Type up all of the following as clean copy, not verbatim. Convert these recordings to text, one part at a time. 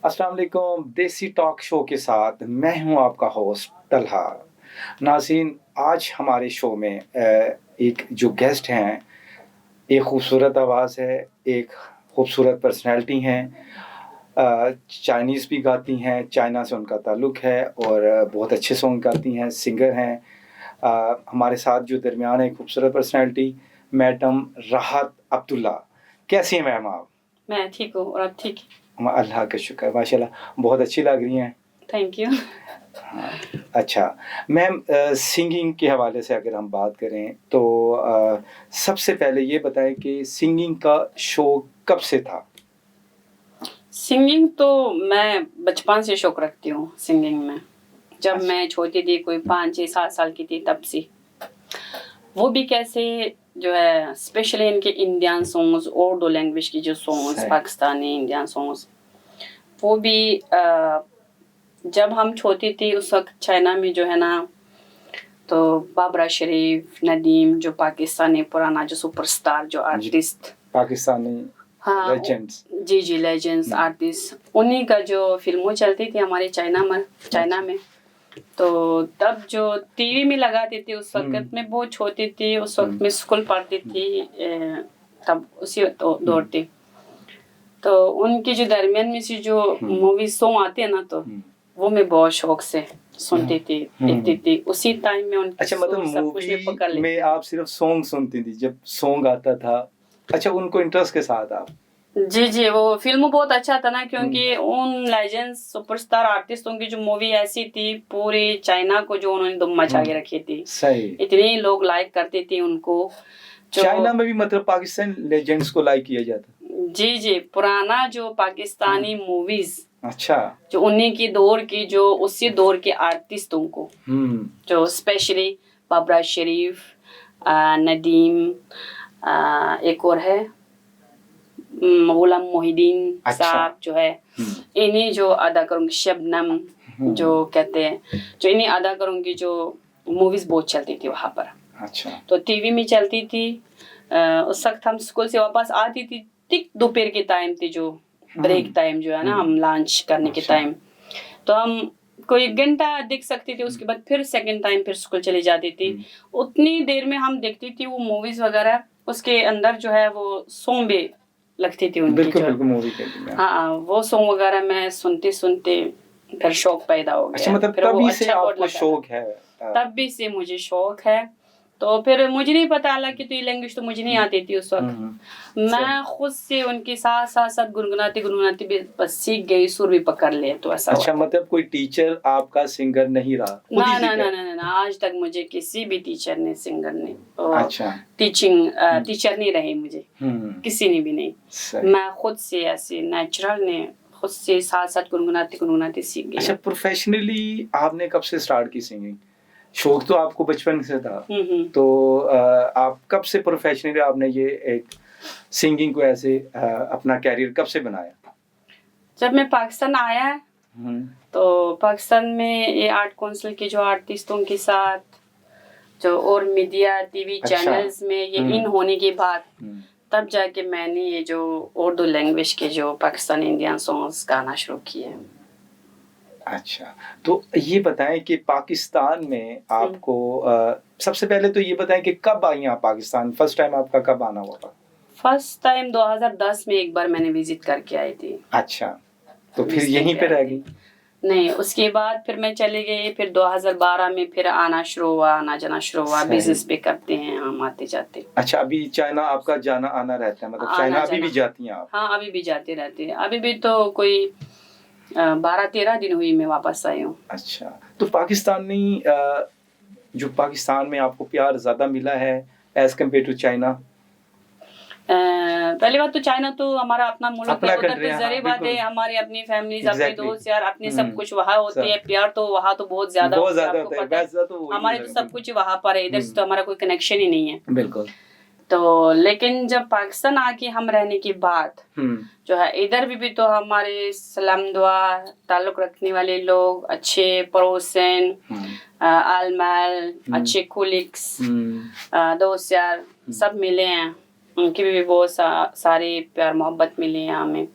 अस्सलाम वालेकुम। देसी टॉक शो के साथ मैं हूं आपका होस्ट तलहा। नाज़रीन, आज हमारे शो में एक जो गेस्ट हैं, एक खूबसूरत आवाज़ है, एक खूबसूरत पर्सनैलिटी हैं। चाइनीज़ भी गाती हैं, चाइना से उनका ताल्लुक़ है और बहुत अच्छे सॉन्ग गाती हैं, सिंगर हैं। हमारे साथ जो दरमियान है खूबसूरत पर्सनैलिटी मैडम राहत अब्दुल्ला। कैसी हैं मैम आप? मैं ठीक हूँ और आप ठीक हैं? अल्लाह का शुक्र, माशाल्लाह बहुत अच्छी लग रही हैं। Thank you. हाँ, अच्छा मैम, सिंगिंग के हवाले से अगर हम बात करें तो सबसे पहले ये बताएं कि सिंगिंग का शौक कब से था? सिंगिंग तो मैं बचपन से शौक रखती हूँ सिंगिंग में। जब अच्छा। मैं छोटी थी, कोई 5-6-7 साल की थी, तब से। वो भी कैसे, जो है स्पेशली इनके इंडियन सॉन्ग्स, उर्दू लैंग्वेज की जो सॉन्ग्स, सही। पाकिस्तानी इंडियन सॉन्ग्स, वो भी जब हम छोटी थी उस वक्त चाइना में जो है ना, तो बाबरा शरीफ, नदीम, जो पाकिस्तानी पुराना जो सुपरस्टार जो आर्टिस्ट, पाकिस्तानी हाँ लेजेंड्स। जी लेजेंड्स आर्टिस्ट, उन्हीं का जो फिल्मों चलती थी हमारे चाइना में। तो तब जो टीवी में लगाती थी उस वक्त में बहुत छोटी थी, उस वक्त में स्कूल पढ़ती थी, तब उसी दौर थी। तो उनकी जो दरमियान में से जो मूवी सॉन्ग आते हैं ना, तो वो मैं बहुत शौक से सुनती थी, देखती थी। उसी टाइम में उनकी अच्छा, मतलब सब कुछ मैं पकड़ मूवी लेती में आप सिर्फ सॉन्ग सुनती थी जब सॉन्ग आता था? अच्छा, उनको इंटरेस्ट के साथ आप? जी, वो फिल्म बहुत अच्छा था ना, क्योंकि उन लेजेंड्स सुपरस्टार आर्टिस्टों की जो मूवी ऐसी थी, पूरी चाइना को जो उन्होंने धूम मचा के रखी थी। सही। इतने लोग लाइक करते थे उनको। चाइना में भी मतलब पाकिस्तान लेजेंड्स को लाइक किया जाता? जी, पुराना जो पाकिस्तानी मूवीज, अच्छा, जो उन्हीं की दौर की, जो उसी दौर के आर्टिस्टों को, जो स्पेशली बाबरा शरीफ, नदीम, एक और है गुलाम मोहिदीन साहब जो है, इन्हीं जो अदाकारों की, शबनम जो कहते हैं, जो इन्हीं अदाकारों की जो मूवीज बहुत चलती थी वहाँ पर। अच्छा। तो टीवी में चलती थी। उस वक्त हम स्कूल से वापस आती थी, ठीक दोपहर के टाइम थी, जो ब्रेक टाइम जो है ना, हम लंच करने के टाइम, तो हम कोई घंटा देख सकते थे, उसके बाद फिर सेकंड टाइम फिर स्कूल चली जाती थी। उतनी देर में हम देखती थी वो मूवीज वगैरह, उसके अंदर जो है वो सॉन्ग भी लगती थी उनकी। बिल्कुल मूवी के लिए। हाँ, वो सॉन्ग वगैरह मैं सुनते फिर शौक पैदा हो गया। अच्छा, मतलब फिर तभी वो से अच्छा आपको शौक है? तब भी से मुझे शौक है। तो फिर मुझे नहीं पता, हालांकि तो ये लैंग्वेज तो मुझे नहीं आती थी उस वक्त। मैं खुद से उनके साथ गुनगुनाती भी बस सीख गई, सुर भी पकड़ लिए, तो ऐसा। अच्छा, मतलब कोई टीचर आपका सिंगर नहीं रहा? ना, आज तक मुझे किसी भी टीचर ने, सिंगर ने, अच्छा, टीचर नहीं रहे मुझे, किसी ने भी नहीं। मैं खुद से ऐसे नेचुरल ने खुद से साथ गुनगुनाती सीख गई। अच्छा, प्रोफेशनली आपने कब से स्टार्ट की सिंगिंग? शौक तो आपको बचपन से था, तो आप कब से प्रोफेशनली आपने ये एक सिंगिंग को ऐसे अपना कैरियर कब से बनाया? जब मैं पाकिस्तान आया, तो पाकिस्तान में ये आर्ट काउंसिल के जो आर्टिस्टों के साथ जो और मीडिया टीवी चैनल्स में ये इन होने के बाद, तब जाके मैंने ये जो उर्दू लैंग्वेज के जो पाकिस्तानी इंडियन सॉन्ग्स गाना शुरू किए। अच्छा, तो ये बताएं कि पाकिस्तान में आपको सबसे पहले तो ये बताएं कि कब आई आप पाकिस्तान? फर्स्ट टाइम आपका कब आना हुआ था? फर्स्ट टाइम 2010 में एक बार मैंने विजिट करके आई थी। अच्छा, तो फिर यहीं पे रह गई? नहीं, उसके बाद फिर मैं चली गई, फिर 2012 में फिर आना जाना शुरू हुआ। बिजनेस पे करते हैं हम, आते जाते। अच्छा, अभी चाइना आपका जाना आना रहता है, मतलब चाइना अभी भी जाती हैं आप? हाँ, अभी भी जाते रहते हैं। अभी भी तो कोई 12-13 दिन हुई मैं वापस आई हूँ। अच्छा, तो पाकिस्तानी जो पाकिस्तान में आपको प्यार ज़्यादा मिला है एज कम्पेयर टू चाइना? पहली बात तो चाइना तो हमारा अपना मुल्क है, उधर तो ज़ाहिर बात है, हमारी अपनी फैमिलीज, अपने दोस्त यार, अपने सब कुछ वहाँ होती है। प्यार तो वहाँ तो बहुत ज्यादा होता है, आपको पता है। हमारे तो सब कुछ वहाँ पर है, इधर से तो हमारा कोई कनेक्शन ही नहीं है। बिल्कुल। तो लेकिन जब पाकिस्तान आके हम रहने के बाद जो है, इधर भी तो हमारे सलाम दुआ ताल्लुक रखने वाले लोग, अच्छे पड़ोसन, आलमाल, अच्छे कोलिग्स, दोस्त यार सब मिले हैं। उनकी भी बहुत सारी प्यार मोहब्बत मिली है हमें।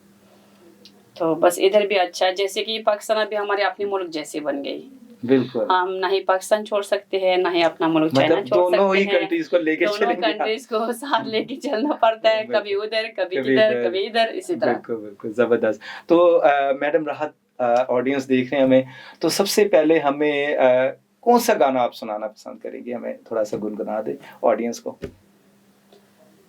तो बस इधर भी अच्छा है, जैसे कि पाकिस्तान अभी हमारे अपने मुल्क जैसे बन गई। बिल्कुल, हम ना ही पाकिस्तान छोड़ सकते हैं, ना ही अपना मुल्क चाइना मतलब छोड़ दोनों सकते ही हैं। कंट्रीज को लेके दोनों चलेंगे आप। कंट्रीज को साथ लेके चलना पड़ता है, कभी उधर कभी कभी इधर इधर। कभी इधर, इसी तरह। बिल्कुल बिल्कुल, जबरदस्त। तो मैडम राहत, ऑडियंस देख रहे हैं हमें, तो सबसे पहले हमें कौन सा गाना आप सुनाना पसंद करेंगे? हमें थोड़ा सा गुनगुना दे ऑडियंस को।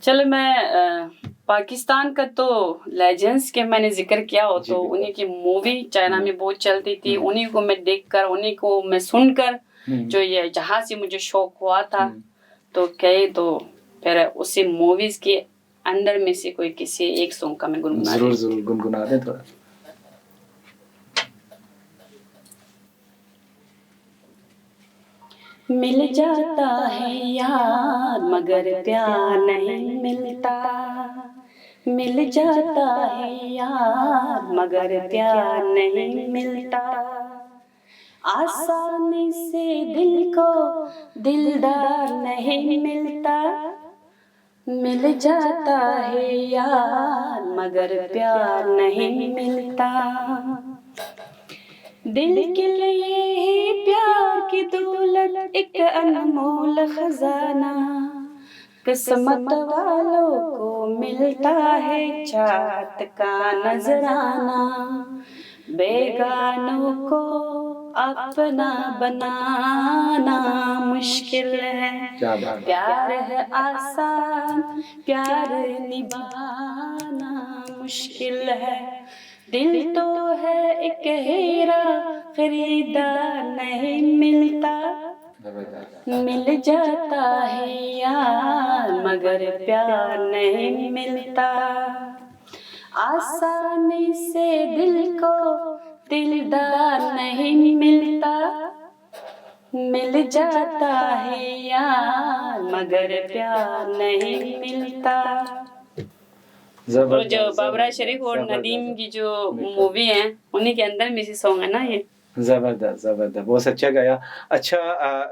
चलो मैं पाकिस्तान का तो लेजेंड्स के मैंने जिक्र किया हो, जी, तो बिल्कुल। उन्हीं की मूवी चाइना में बहुत चलती थी, हम्म। उन्हीं को मैं देखकर, उन्हीं को मैं सुनकर हम्म। जो ये जहाँ से मुझे शौक हुआ था, हम्म। तो कहे तो फिर उसी मूवीज के अंदर में से कोई किसी एक सॉन्ग का मैं गुनगुना जरूर दूं। जरूर गुनगुना दें थोड़ा। मिल जाता है यार मगर प्यार नहीं मिलता, मिल जाता है यार मगर प्यार नहीं मिलता, आसानी से दिल को दिलदार नहीं मिलता, मिल जाता है यार मगर प्यार नहीं मिलता, दिल के लिए ही प्यार की दौलत एक अनमोल खजाना, किस्मत वालों को मिलता है चाहत का नजराना, बेगानों को अपना बनाना मुश्किल है, क्या बात है। प्यार है आसान प्यार निभाना मुश्किल है, दिल तो है एक हीरा खरीदार नहीं मिलता, मिल जाता है यार मगर प्यार नहीं मिलता, आसानी से दिल को दिलदार नहीं मिलता, मिल जाता है यार मगर प्यार नहीं मिलता। तो जो बाबरा शरीफ और नदीम की जो मूवी है उन्हीं के अंदर में से सॉन्ग है ना ये। जबरदस्त जबरदस्त, बहुत अच्छा गाया। अच्छा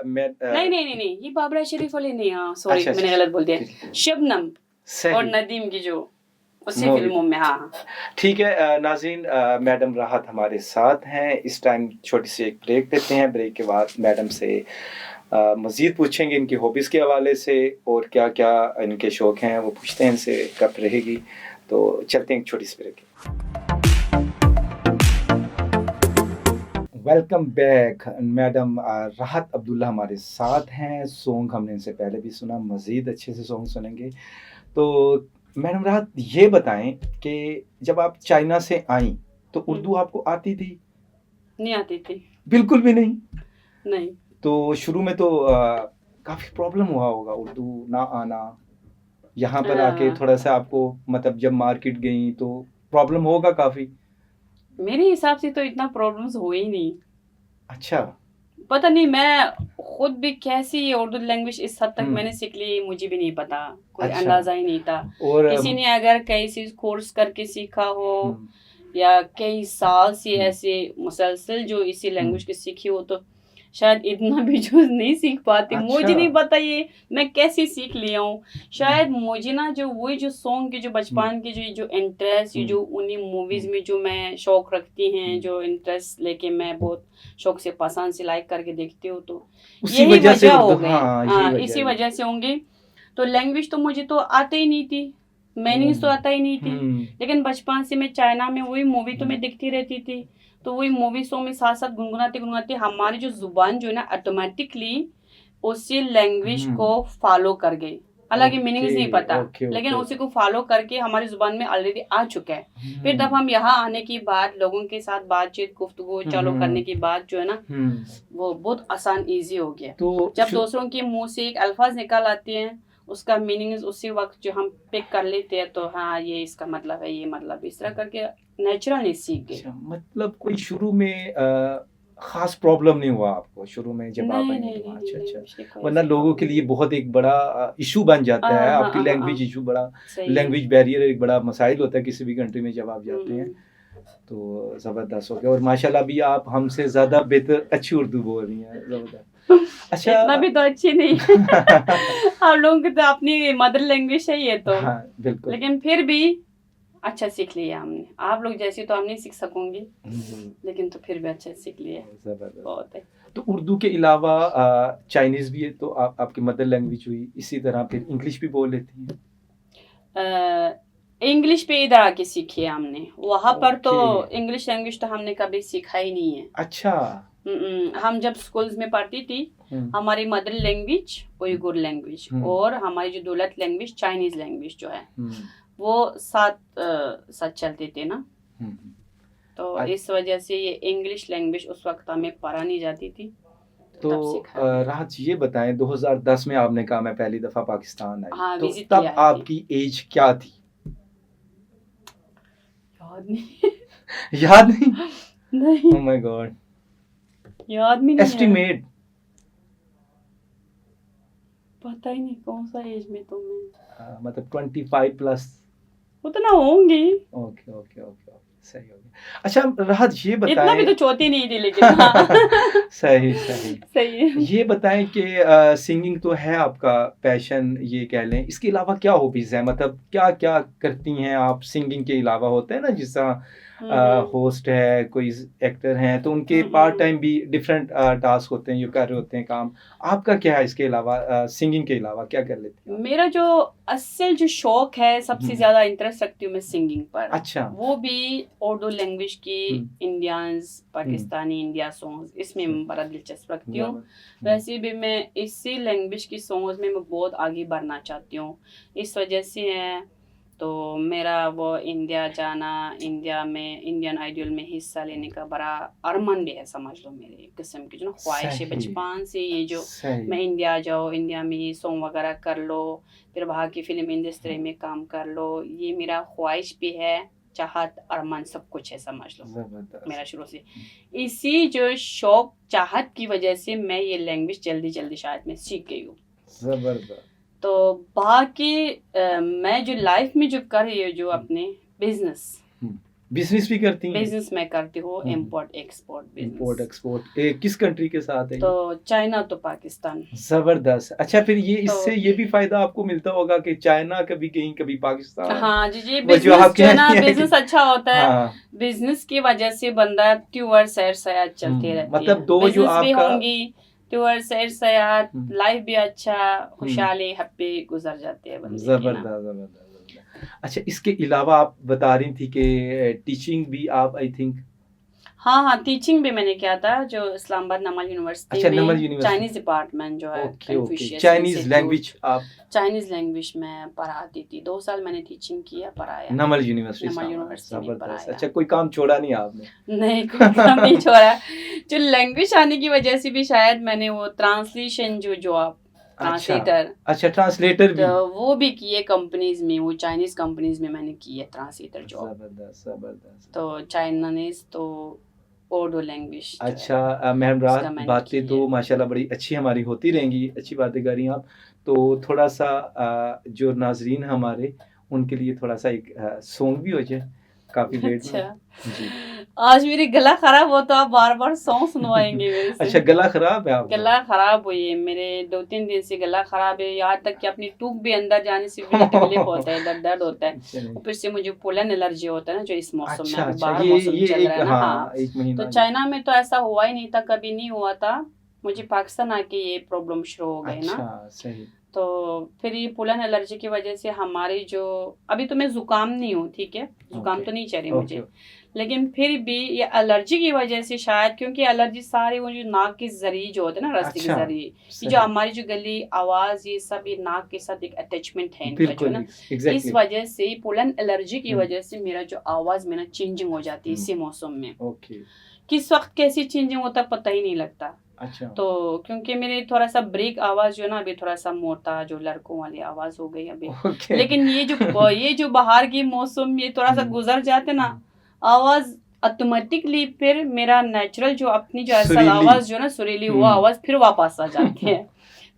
मैं नहीं ये बाबरा शरीफ वाले नहीं, हाँ सॉरी अच्छा, मैंने गलत बोल दिया, शबनम सही और नदीम की जो उसी मूवी। फिल्मों में। हाँ ठीक है नाज़रीन, मैडम राहत हमारे साथ हैं इस टाइम। छोटी सी एक ब्रेक देते हैं, ब्रेक के बाद मैडम से मज़ीद पूछेंगे इनकी हॉबीज़ के हवाले से, और क्या क्या इनके शौक़ हैं वो पूछते हैं इनसे कब रहेगी। तो चलते हैं एक छोटी सी ब्रेक। Welcome back. मैडम राहत अब्दुल्ला हमारे साथ हैं। सॉन्ग हमने इनसे पहले भी सुना, मज़ीद अच्छे से सॉन्ग सुनेंगे। तो मैडम राहत ये बताएं कि जब आप चाइना से आई तो उर्दू आपको आती थी? नहीं आती थी, बिल्कुल भी नहीं? नहीं। तो शुरू में तो काफ़ी प्रॉब्लम हुआ होगा उर्दू ना आना, यहाँ पर आके थोड़ा सा आपको, मतलब जब मार्केट गई तो प्रॉब्लम होगा काफ़ी? मेरे हिसाब से तो इतना प्रॉब्लम्स हो ही नहीं। अच्छा, पता नहीं मैं खुद भी कैसी ये उर्दू लैंग्वेज इस हद तक हम्म। मैंने सीख ली, मुझे भी नहीं पता, कोई अच्छा। अंदाजा ही नहीं था। और किसी ने अगर कैसी कोर्स करके सीखा हो हम्म, या कई साल से हम्म। ऐसे मुसलसल जो इसी लैंग्वेज की सीखी हो तो शायद इतना भी जो नहीं सीख पाती। अच्छा। मुझे नहीं पता ये मैं कैसे सीख लिया हूँ। शायद मुझे ना जो वही जो सॉन्ग के जो बचपन के जो इंटरेस्ट, ये जो उन्हीं मूवीज में जो मैं शौक रखती हैं, जो इंटरेस्ट लेके मैं बहुत शौक से पसंद से लाइक करके देखती हूँ, तो उसी यही वजह से वजह हो उर्दू, गई। हाँ, यही हाँ वजह इसी है। वजह से होंगी। तो लैंग्वेज तो मुझे तो आते ही नहीं थी, मीनिंग्स तो आता ही नहीं थी, लेकिन बचपन से मैं चाइना में वही मूवी तो मैं देखती रहती थी, तो वही मूवी सॉन्ग में साथ साथ गुनगुनाते गुनगुनाते हमारी जो जुबान जो है ना ऑटोमेटिकली उसी लैंग्वेज को फॉलो कर गई। हालांकि मीनिंग्स नहीं पता, लेकिन उसी को फॉलो करके हमारी जुबान में ऑलरेडी आ चुका है। फिर जब हम यहाँ आने के बाद लोगों के साथ बातचीत गुफ्तगू चालू करने के बाद जो है ना वो बहुत आसान इजी हो गया। तो जब दूसरों के मुंह से एक अल्फाज निकल आते हैं उसका मीनिंग उसी वक्त जो हम पिक कर लेते हैं, तो हाँ ये इसका मतलब है, ये मतलब इस तरह करके नेचुरली सीख गए। अच्छा, मतलब कोई शुरू में खास प्रॉब्लम नहीं हुआ आपको शुरू में जब आप आई तो? अच्छा, वरना लोगों के लिए बहुत एक बड़ा इशू बन जाता है आपकी लैंग्वेज इशू, बड़ा लैंग्वेज बैरियर एक बड़ा मसाइल होता है किसी भी कंट्री में जब आप जाते हैं। तो ज़बरदस्त हो गया, और माशाल्लाह भी आप हमसे ज़्यादा बेहतर अच्छी उर्दू बोल रही हैं, ज़बरदस्त। अच्छा, इतना भी तो अच्छी नहीं आप लोगों की तो अपनी मदर लैंग्वेज है ये तो। हाँ बिल्कुल, लेकिन फिर भी अच्छा सीख लिया हमने। आप लोग जैसे तो हम नहीं सीख सकूंगी, लेकिन तो फिर भी अच्छा सीख लिया। जबरदस्त। बहुत है। तो उर्दू के अलावा चाइनीज भी है, तो आपकी मदर लैंग्वेज हुई, इसी तरह फिर इंग्लिश भी बोल लेती हैं? इंग्लिश पे इधर आके सीखी है हमने, वहां पर तो ओके। इंग्लिश लैंग्वेज तो हमने कभी सीखा ही नहीं है। अच्छा। हम जब स्कूल्स में पढ़ती थी, हमारी मदर लैंग्वेज उइगुर लैंग्वेज और हमारी जो दौलत लैंग्वेज चाइनीज लैंग्वेज जो है वो साथ चलते थे ना। तो इस वजह से ये इंग्लिश लैंग्वेज उस वक्त हमें पढ़ा नहीं जाती थी, तो तब सीखा। राहत ये बताएं, 2010 में आपने कहा मैं पहली दफा पाकिस्तान आई, हाँ, तो विजिट तब किया है। आपकी एज क्या थी? याद नहीं। याद नहीं? नहीं, ओह माय गॉड। याद भी नहीं है। एस्टिमेट? पता ही नहीं कौन सा एज में तो मैं, मतलब 25 प्लस? उतना होंगी। ओके ओके ओके, सही हो गया। अच्छा राहत ये इतना बताएं, भी तो छोटी नहीं थी लेकिन हाँ। सही सही। सही है। ये बताएं कि सिंगिंग तो है आपका पैशन ये कह लें, इसके अलावा क्या हॉबीज है, मतलब क्या क्या करती हैं आप सिंगिंग के अलावा? होते हैं ना जिस तरह होस्ट है, कोई एक्टर हैं, तो उनके पार्ट टाइम भी डिफरेंट टास्क होते हैं, ये कर रहे होते हैं काम। आपका क्या है इसके अलावा, सिंगिंग के अलावा क्या कर लेते हैं? मेरा जो असल जो शौक है, सबसे ज्यादा इंटरेस्ट रखती हूँ मैं सिंगिंग पर। अच्छा। वो भी उर्दू लैंग्वेज की, इंडियंस पाकिस्तानी इंडिया सॉन्ग्स, इसमें मैं बड़ा दिलचस्प रखती हूँ। वैसे भी मैं इसी लैंग्वेज की सॉन्ग्स में मैं बहुत आगे बढ़ना चाहती हूँ, इस वजह से है। तो मेरा वो इंडिया जाना, इंडिया में इंडियन आइडल में हिस्सा लेने का बड़ा अरमान भी है, समझ लो मेरे एक किस्म की जो ना ख्वाहिश है बचपन से, ये जो मैं इंडिया जाओ, इंडिया में ये सॉन्ग वगैरह कर लो, फिर वहाँ की फिल्म इंडस्ट्री में काम कर लो, ये मेरा ख्वाहिश भी है, चाहत अरमान सब कुछ है, समझ लो मेरा शुरू से। इसी जो शौक चाहत की वजह से मैं ये लैंग्वेज जल्दी जल्दी शायद मैं सीख गई हूँ। जबरदस्त। तो बाकी मैं जो लाइफ में जो कर रही हूँ, जो अपने बिजनेस भी करती हैं? बिजनेस मैं करती हूँ, import export business. Import export किस कंट्री के साथ है? तो चाइना तो पाकिस्तान। जबरदस्त। अच्छा फिर ये इससे ये भी फायदा आपको मिलता होगा कि चाइना कभी कहीं कभी पाकिस्तान। हाँ जी, बिजनेस जो ना बिजनेस अच्छा होता है। हाँ। बिजनेस की वजह से बंदा टूर सैर सयाहत चलते रहती है, मतलब दो जो बिजनेस भी आपका होंगी, टूर सैर सयाहत, लाइफ भी अच्छा, खुशहाली हैप्पी गुजर जाते हैं बंदे की ना। जबरदस्त जबरदस्त। अच्छा इसके अलावा आप बता रही थी कि टीचिंग भी आप आई थिंक? हाँ, टीचिंग भी मैंने किया था, जो इस्लामाबाद नमल यूनिवर्सिटी अच्छा, में नमल यूनिवर्सिटी चाइनीज डिपार्टमेंट जो है, ओके। चाइनीज लैंग्वेज आप? चाइनीज लैंग्वेज में पढ़ाती थी, 2 साल मैंने टीचिंग किया, पढ़ाया नमल यूनिवर्सिटी में पढ़ाया। अच्छा कोई काम छोड़ा नहीं आपने? नहीं, कोई काम नहीं छोड़ा। जो लैंग्वेज आने की वजह से भी शायद मैंने वो ट्रांसलेशन जो आप ट्रांसलेटर। अच्छा ट्रांसलेटर भी? तो वो भी किए कंपनीज में, वो चाइनीज कंपनीज में मैंने किए ट्रांसलेटर जॉब। जबरदस्त जबरदस्त। तो चाइनीज तो उर्दू लैंग्वेज। अच्छा मैम रात, बातें तो माशाल्लाह बड़ी अच्छी हमारी होती रहेंगी, अच्छी बातें कर रही हैं आप। तो थोड़ा सा जो नाजरीन हमारे उनके लिए थोड़ा सा एक सॉन्ग भी हो जाए काफी लेट में। जी आज मेरी गला खराब हो तो आप बार बार सॉन्ग सुनवाएंगे मेरे से। अच्छा गला खराब है आपका? गला खराब हुई है मेरे, 2-3 दिन से गला खराब है, यहाँ तक कि अपनी टूक भी अंदर जाने से भी तकलीफ होता है, दर्द होता है। फिर से मुझे पोलन एलर्जी होता है ना, जो इस मौसम में बाहर मौसम चल रहा है ना। हाँ, तो चाइना में तो ऐसा हुआ ही नहीं था, कभी नहीं हुआ था, मुझे पाकिस्तान आके ये प्रॉब्लम शुरू हो गई ना। सही। तो फिर ये पोलन एलर्जी की वजह से हमारी जो, अभी तो मैं जुकाम नहीं हूँ, ठीक है, जुकाम तो नहीं चल रही मुझे, लेकिन फिर भी ये एलर्जी की वजह से शायद, क्योंकि एलर्जी सारी वो जो नाक की जरी जो होते हैं ना, रस्ते की जरी, ये जो हमारी जो गली आवाज, ये सब ये नाक के साथ एक अटैचमेंट है इनका जो ना, इस वजह से पोलन एलर्जी की वजह से मेरा जो आवाज में ना चेंजिंग हो जाती है इसी मौसम में। किस वक्त कैसी चेंजिंग होता है पता ही नहीं लगता। अच्छा। तो क्योंकि मेरे थोड़ा सा ब्रेक आवाज जो है ना, अभी थोड़ा सा मोटा जो लड़कों वाली आवाज हो गई अभी। लेकिन ये जो बाहर की मौसम ये थोड़ा सा गुजर जाते ना, आवाज ऑटोमेटिकली फिर मेरा नेचुरल जो अपनी जो असल आवाज जो ना सुरीली, वो आवाज फिर वापस आ जाती है।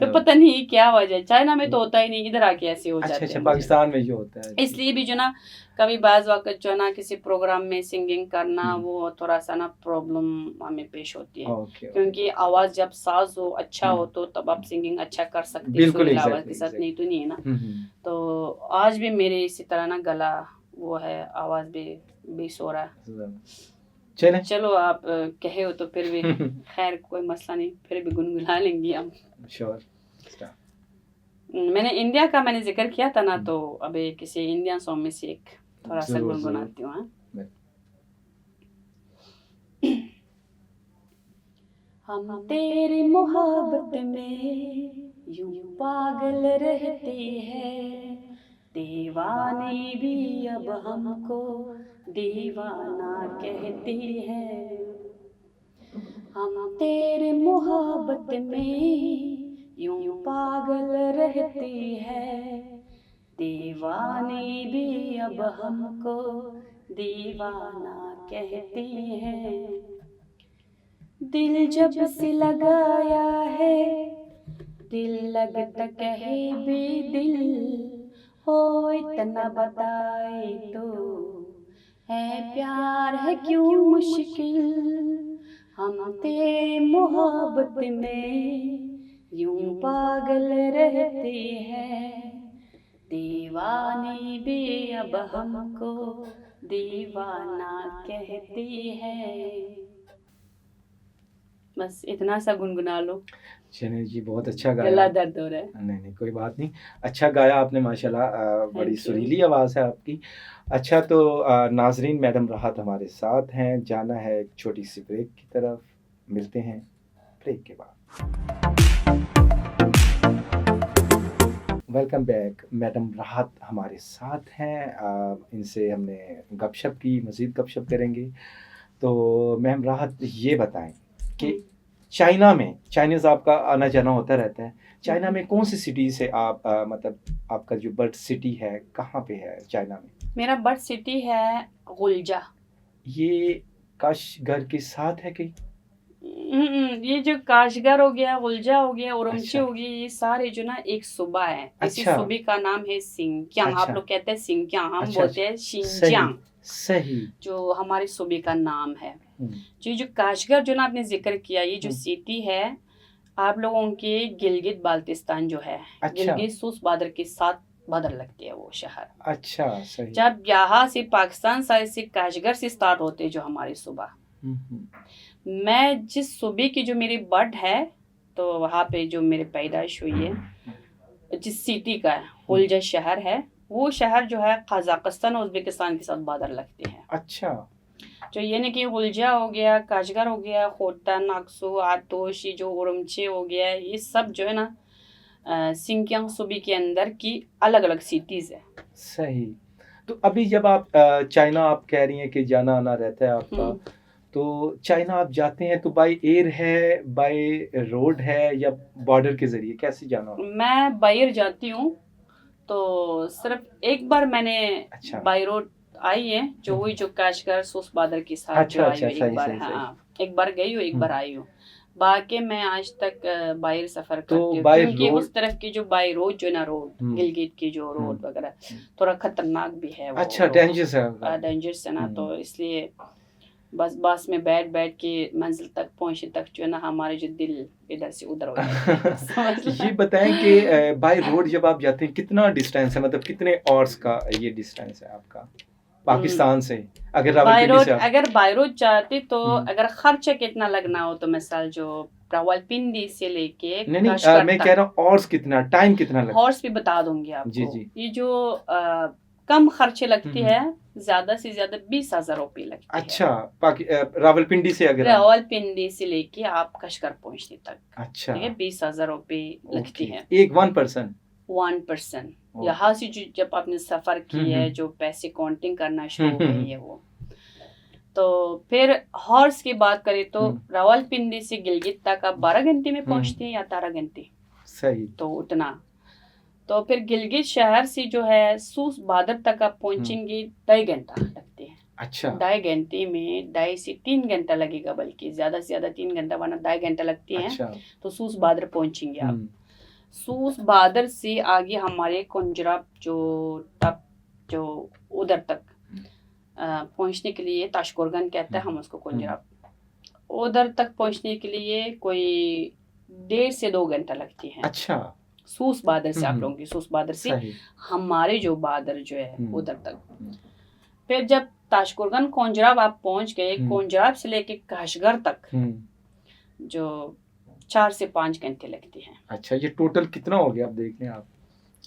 तो पता नहीं क्या वजह, चाइना में तो होता ही नहीं, इधर आके ऐसे हो जाते हैं। पाकिस्तान में ये होता है, इसलिए भी जो ना कभी बाज वक्त जो ना किसी प्रोग्राम में सिंगिंग करना, वो थोड़ा सा ना प्रॉब्लम हमें पेश होती है। क्योंकि आवाज जब साज हो, अच्छा हो, तो तब आप सिंगिंग अच्छा कर सकते हैं आवाज के साथ, नहीं तो नहीं है ना। तो आज भी मेरे इसी तरह ना गला वो है, आवाज़ भी सो रहा है। चले चलो आप कहे हो तो फिर भी खैर कोई मसला नहीं, फिर भी गुनगुना लेंगे हम। श्योर। मैंने इंडिया का मैंने जिक्र किया था ना, तो अभी किसी इंडियन सॉन्ग में से एक थोड़ा सा गुनगुनाती हूँ। हम तेरी मोहब्बत में यूं पागल रहते हैं, दीवानी भी अब हमको दीवाना कहती है। हम तेरे मोहब्बत में यूं पागल रहती है, दीवानी भी अब हमको दीवाना कहती है। दिल जब से लगाया है, दिल लगता कहे बेदिल, हो इतना बताए तो है प्यार है क्यों मुश्किल। हम तेरे मोहब्बत में यूं पागल रहते हैं, दीवानी भी अब हमको दीवाना कहती है। बस इतना सा गुनगुना लो। चलिए जी, बहुत अच्छा गाया। गला दर्द हो रहा है। नहीं कोई बात नहीं, अच्छा गाया आपने माशाल्लाह, बड़ी सुरीली आवाज़ है आपकी। अच्छा तो नाजरीन, मैडम राहत हमारे साथ हैं, जाना है एक छोटी सी ब्रेक की तरफ, मिलते हैं ब्रेक के बाद। Welcome back. मैडम राहत हमारे साथ हैं, इनसे हमने गपशप की, मज़ीद गपशप करेंगे। तो मैम राहत ये बताएं कि चाइना में, चाइनीज़ आपका आना जाना होता रहता है, चाइना में कौन सी सिटी से आप मतलब आपका जो बर्थ सिटी है कहाँ पे है चाइना में? मेरा बर्थ सिटी है गुलजा। ये काशगर के साथ है कहीं? ये जो काशगर हो गया, गुलजा हो गया, उरमची अच्छा। हो गया, ये सारे जो ना एक सूबा है। इसी अच्छा। सूबे का नाम है सिंकियांग। अच्छा। आप लोग कहते हैं सिंकियांग, हम अच्छा, बोलते हैं शिनजियांग, सही। जो हमारे सूबे का नाम है। जो काशगर जो ना आपने जिक्र किया, ये जो सिटी है आप लोगों के गिलगित बाल्टिस्तान जो है, अच्छा। गिलगित सूस बादर के साथ बदल लगती है वो शहर। अच्छा, सही। जब यहाँ से पाकिस्तान साइड से काशगर से स्टार्ट होते जो हमारे सूबा, मैं जिस सूबे की जो मेरी बर्थ है, तो वहाँ पे जो मेरी पैदाइश हुई है, जिस सिटी का है गुलजा शहर है, वो शहर जो है कजाकिस्तान और उज़्बेकिस्तान के साथ बॉर्डर लगते हैं। अच्छा। जो ये नहीं कि गुलजा हो गया, काशगर हो गया, खोटन, अक्सू, आतोश, ये जो उरमची हो गया, ये सब जो है ना सिंकियांग सूबे के अंदर की अलग अलग सिटीज़ है। सही। तो अभी जब आप चाइना आप कह रही हैं कि जाना आना रहता है आपका, तो चाइना आप जाते हैं तो बाय एयर है, बाय रोड है, या बॉर्डर के जरिए कैसे जाना होता है? मैं बाय एयर जाती हूँ, तो सिर्फ एक बार मैंने बाय रोड आई है, जो वही जो काशगर सूस बादर के साथ जो आई हूँ एक बार। हाँ, एक बार गई हूँ, एक बार आई हूँ। बाकी मैं आज तक बाय एयर सफर करती हूँ, क्योंकि उस तरफ की जो बाय रोड जो ना रोड गिलगित की जो रोड वगैरह थोड़ा खतरनाक भी है। अच्छा, डेंजरस है। डेंजरस है ना, तो इसलिए बस में बैठ के मंजिल तक पहुंचने तक जो है ना हमारे जो दिल इधर से उधर हो जाता है। ये बताएं कि बाय रोड जब आप जाते हैं कितना डिस्टेंस है, मतलब कितने आवर्स का ये डिस्टेंस है आपका पाकिस्तान से? अगर रावलपिंडी से अगर बाय रोड जाते तो अगर खर्चा कितना लगना हो, तो मिसाल जो रावलपिंडी से लेके नहीं, मैं कह रहा हूँ हॉर्स कितना, टाइम कितना लगता है? हॉर्स भी बता दूंगी आपको। जी। ये जो कम खर्चे लगती है, ज्यादा से ज्यादा 20,000 रुपये लगती है। अच्छा, रावलपिंडी से अगर रावलपिंडी से लेके आप कशगर पहुंचने तक, अच्छा, 20,000 रुपये लगती है। एक 1%। यहाँ से जब आपने सफर की है, जो पैसे काउंटिंग करना शुरू हो गई है वो, तो फिर हॉर्स की बात करें तो रावलपिंडी से गिलगित तक आप 12 घंटे में पहुंचते हैं या 13 घंटे। सही। तो उतना, तो फिर गिलगित शहर से जो है सूस बादर तक आप पहुंचेंगे 2.5 घंटा लगते हैं। अच्छा। 2.5 घंटे में 2.5 से 3 घंटा लगेगा, बल्कि ज्यादा से ज्यादा 3 घंटा, वरना 2.5 घंटा लगते हैं। अच्छा। तो सूस बादर पहुंचेंगे आप। सूस बादर से आगे हमारे कुंजरा जो उधर तक पहुंचने के लिए ताशकुरगन कहते हैं हम उसको, कुंजरा, उधर तक पहुंचने के लिए कोई 1.5 से 2 घंटा लगती है। अच्छा। सूस बादर से आप लोगों की सूस बादर से हमारे जो बादर जो है उधर तक। फिर जब ताशकुरगन कोंजराब आप पहुंच गए, कोंजराब से लेके काशगर तक जो 4 से 5 घंटे लगते हैं। अच्छा, ये टोटल कितना हो गया आप देख लें आप?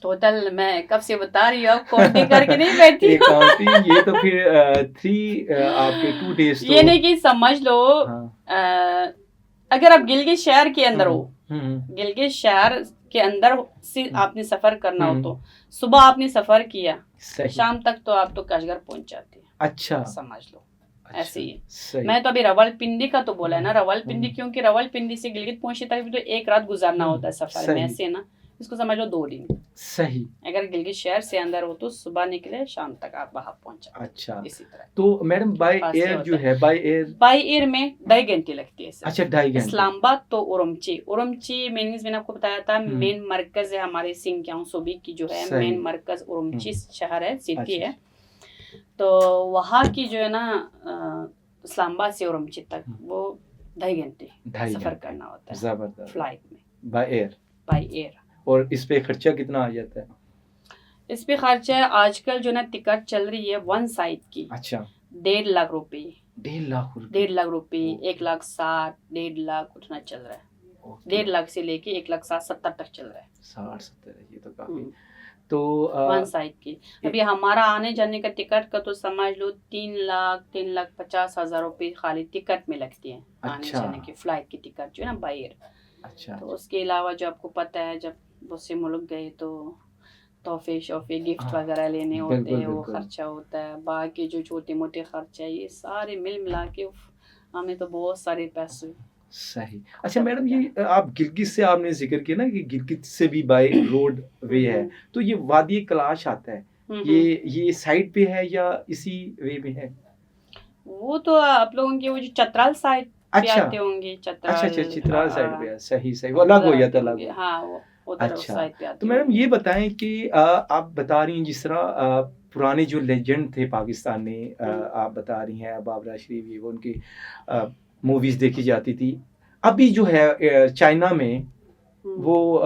टोटल मैं कब से बता रही हूँ, काउंटिंग करके नहीं बैठी ये काउंटिंग, ये तो फिर आपके 2 डेज तो ये नहीं कि समझ लो। हाँ। अगर आप गिलगित शहर के अंदर हो, गिलगित शहर के अंदर से आपने सफर करना हो तो सुबह आपने सफर किया, शाम तक तो आप तो काशगर पहुंच जाते हैं। अच्छा, समझ लो। ऐसे ही मैं तो अभी रावलपिंडी का तो बोला है ना, रावलपिंडी, क्योंकि रावलपिंडी से गिलगित पहुंचने तक भी तो 1 रात गुजारना होता है सफर में, ऐसे ना, इसको समझ लो 2 दिन। सही। अगर गिलगित शहर से अंदर हो तो सुबह निकले, शाम तक आप वहां पहुंच जाते। अच्छा, इसी तरह। तो मैडम बाय एयर जो है, बाय एयर में 2.5 घंटे लगती है सर। अच्छा, 2.5 घंटे। इस्लामाबाद तो उरमची मीनिंग्स मैंने आपको बताया था, मेन मरकज है हमारे सिंकियांग सूबे की जो है, मेन मरकज उरमची शहर है, सिटी है। तो वहाँ की जो है ना इस्लामाबाद से उरमची तक वो 2.5 घंटे सफर करना होता है जबरदस्त फ्लाइट में, बाय एयर। और इस पे खर्चा कितना आ जाता है? इस पे खर्चा है आजकल जो ना टिकट चल रही है 1 साइड की, अच्छा, 1.5 लाख रुपए। 1.5 लाख रुपए? 1.5 लाख रुपए, 1,60,000, 1.5 लाख उतना चल रहा है। 1.5 लाख से लेके 1,60,70 तक चल रहा है। 60-70, ये तो काफी। तो 1 साइड की अभी हमारा आने जाने का टिकट का तो समझ लो 3,50,000 रुपए खाली टिकट में लगती है। आने जाने की फ्लाइट की टिकट जो है ना बाय एयर। अच्छा, तो उसके अलावा जो आपको पता है जब दूसरे मुल्क गए तो तोहफे शोफे गिफ्ट वगैरह लेने होते हैं, वो खर्चा होता है। बाकी जो छोटे मोटे खर्चे ये सारे मिल मिला के हमें तो बहुत सारे पैसे। सही। अच्छा मैडम, ये आप गिलगित से आपने जिक्र किया ना कि गिलगित से भी बाय रोड वे है, तो ये वादी कैलाश आता है, ये साइड पे है या इसी वे में है? वो तो आप लोगों के वो जो चतराल साइड पे आते होंगे। अच्छा, चित्राल साइड पे है। सही, वो अलग हो जाता है, अलग। हाँ, वो उधर उस साइड पे आते। तो मैडम ये बताएं कि आप बता रही हैं जिस तरह पुराने जो लेजेंड थे पाकिस्तानी, आप बता रही हैं बाबरा शरीफ, ये वो उनकी मूवीज देखी जाती थी। अभी जो है चाइना में वो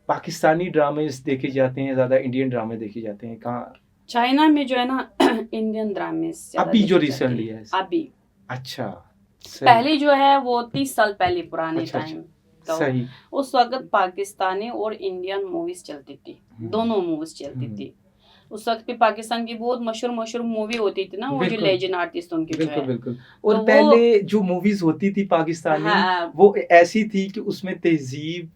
पाकिस्तानी ड्रामेस देखे जाते हैं ज्यादा, इंडियन ड्रामे देखे जाते हैं कहाँ? चाइना में जो है ना इंडियन ड्रामेस अभी जो रिसेंटली है अभी। अच्छा, पहले जो है वो 30 साल पहले पुराने टाइम तो सही। उस वक्त पाकिस्तानी और इंडियन मूवीज चलती थी, दोनों मूवीज चलती थी। उस वक्त पे पाकिस्तान की बहुत मशहूर मूवी होती थी ना, वो जो लेजेंड आर्टिस्ट उनकी जो है। बिल्कुल। और तो पहले जो मूवीज होती थी पाकिस्तानी, वो ऐसी थी कि उसमें तहजीब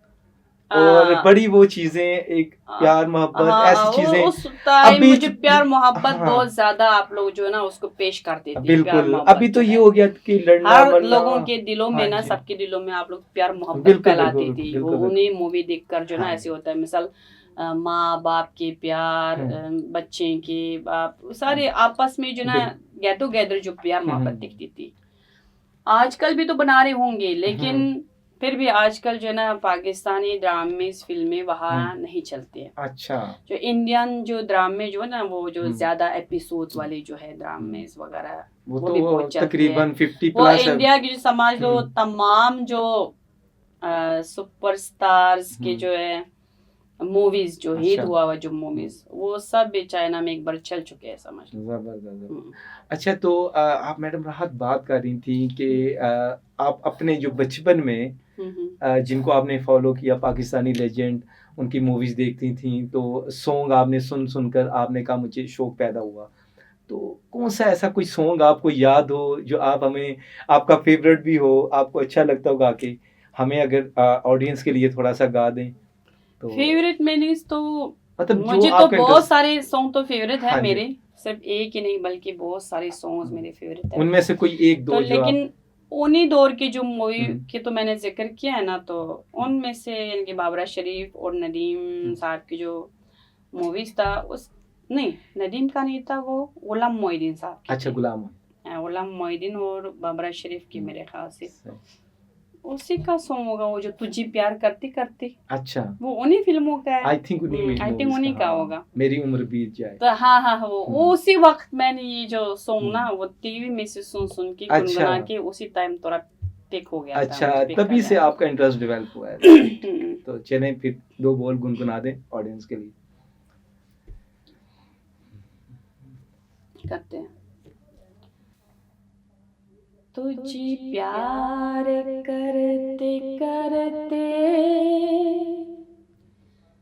और बड़ी वो चीजें, एक प्यार मोहब्बत, ऐसी चीजें। उस टाइम मुझे प्यार मोहब्बत बहुत ज्यादा आप लोग जो है ना उसको पेश करते थे। बिल्कुल। अभी तो ये हो गया कि लड़ना हर लोगों के दिलों में ना, सबके दिलों में आप लोग प्यार मोहब्बत फैलाती थी। वो उन्हीं मूवी देखकर जो ना ऐसे होता है, मिसाल माँ बाप के प्यार, बच्चे के बाप, सारे आपस में जो ना गेट टुगेदर जो प्यार मोहब्बत दिखती थी। आजकल भी तो बना रहे होंगे, लेकिन फिर भी आजकल जो है ना पाकिस्तानी ड्रामेस फिल्में वहाँ नहीं चलती है। अच्छा, जो इंडियन जो ड्रामे जो है ना, वो जो ज्यादा एपिसोड वाले जो है ड्रामेस वगैरह, वो तो भी बहुत चलते हैं। तकरीबन 50 वो प्लस इंडिया की जो समाज लो तमाम जो सुपरस्टार्स के जो है मूवीज जो हिट हुआ हुआ जो मूवीज, वो सब भी चाइना में एक बार चल चुके हैं, समझ लो। जबरदस्त। अच्छा, तो आप मैडम राहत बात कर रही थी कि आप अपने जो बचपन में जिनको आपने फॉलो किया, पाकिस्तानी लेजेंड, उनकी मूवीज देखती थी, तो सॉन्ग आपने सुनकर आपने कहा मुझे शौक पैदा हुआ। तो कौन सा ऐसा कोई सॉन्ग आपको याद हो जो आप हमें, आपका फेवरेट भी हो, आपको अच्छा लगता हो गा के, हमें अगर ऑडियंस के लिए थोड़ा सा गा दें तो? फेवरेट मीनिंग्स तो मतलब मुझे तो बहुत सारे सॉन्ग तो फेवरेट है मेरे, सिर्फ एक ही नहीं बल्कि बहुत सारे सॉन्ग्स मेरे फेवरेट है। उनमें से कोई एक दो तो लेकिन उन्हीं दौर की जो मूवी की तो मैंने जिक्र किया है ना, तो उनमें से इनके बाबरा शरीफ और नदीम साहब की जो मूवीज था, उस नहीं नदीम का नहीं था, वो गुलाम मोहिउद्दीन साहब की। अच्छा, गुलाम मोहिउद्दीन और बाबरा शरीफ की मेरे ख्याल से उसी का सॉन्ग होगा, वो जो तुझे प्यार करते करते। अच्छा, वो उन्हीं फिल्मों का है। आई थिंक उन्हीं का होगा, मेरी उम्र बीत जाए। तो हाँ वो उसी वक्त मैंने ये जो सॉन्ग ना वो टीवी में से सुन के गुनगुना के उसी टाइम थोड़ा पिक हो गया। अच्छा, तभी से आपका इंटरेस्ट डेवलप हुआ है। तो चलें फिर 2 बोल गुनगुना दें ऑडियंस के लिए। करते हैं। तुझे प्यार करते करते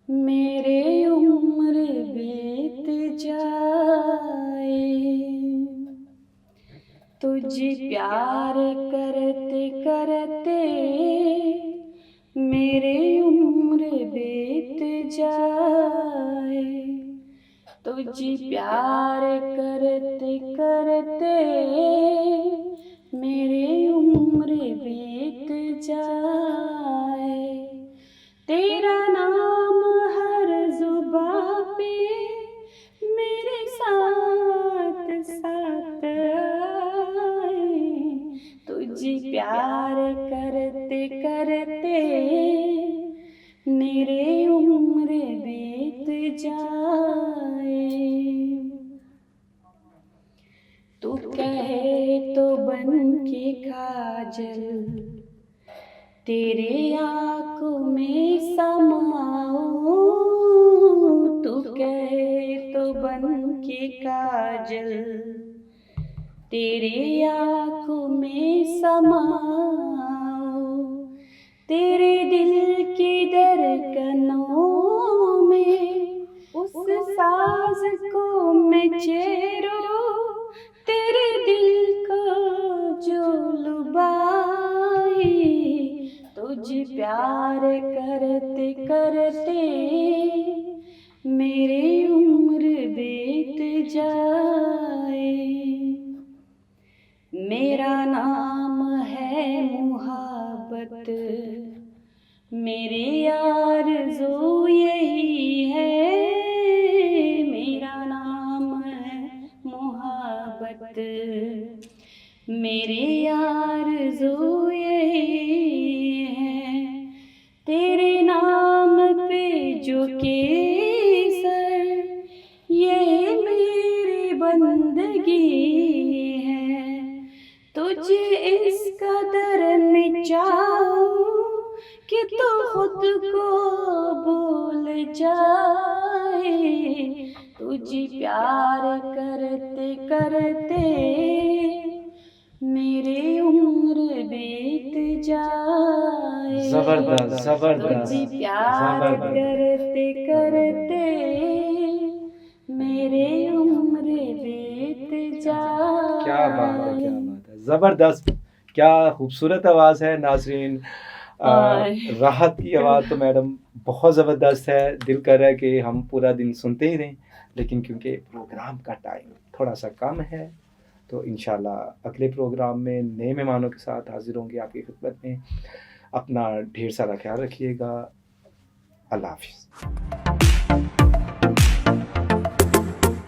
मेरे उम्र बीत जाए, तुझे प्यार करते करते मेरे उम्र बीत जाए, तुझे प्यार करते करते मेरे उम्र बीत जाए, तेरा नाम हर जुबां पे मेरे साथ साथ आए, तुझे प्यार करते करते मेरे उम्र बीत जाए। तू कहे तो बन के काजल तेरे आँखों में समाऊं, तू कहे तो बन के काजल तेरे आँखों में समाऊं, तेरे दिल की धड़कनों में उस साज को मैं छेड़ूं, तेरे दिल को जो लुभाए, तुझे प्यार करते करते मेरे उम्र बीत जाए। मेरा नाम है मुहब्बत, मेरी आरज़ू यही है, मेरा नाम है मुहब्बत, मेरी आरज़ू यही है, तेरे नाम पे जो केसर ये मेरी बंदगी है, तुझे इस कदर में चाहूं कि तू खुद को भूल जाए, तुझे प्यार करते करते मेरी उम्र बीत जाए। जबरदस्त जबरदस्त तुझे प्यार जबरदस्त। करते करते मेरे उम्र बीत जाए। क्या बात है, क्या बात है, जबरदस्त, क्या खूबसूरत आवाज़ है नाज़रीन। राहत की आवाज़ तो मैडम बहुत ज़बरदस्त है, दिल कर रहा है कि हम पूरा दिन सुनते ही रहें, लेकिन क्योंकि प्रोग्राम का टाइम थोड़ा सा कम है तो इंशाल्लाह अगले प्रोग्राम में नए मेहमानों के साथ हाजिर होंगे आपकी खिदमत में। अपना ढेर सारा ख्याल रखिएगा। अल्लाह हाफिज़।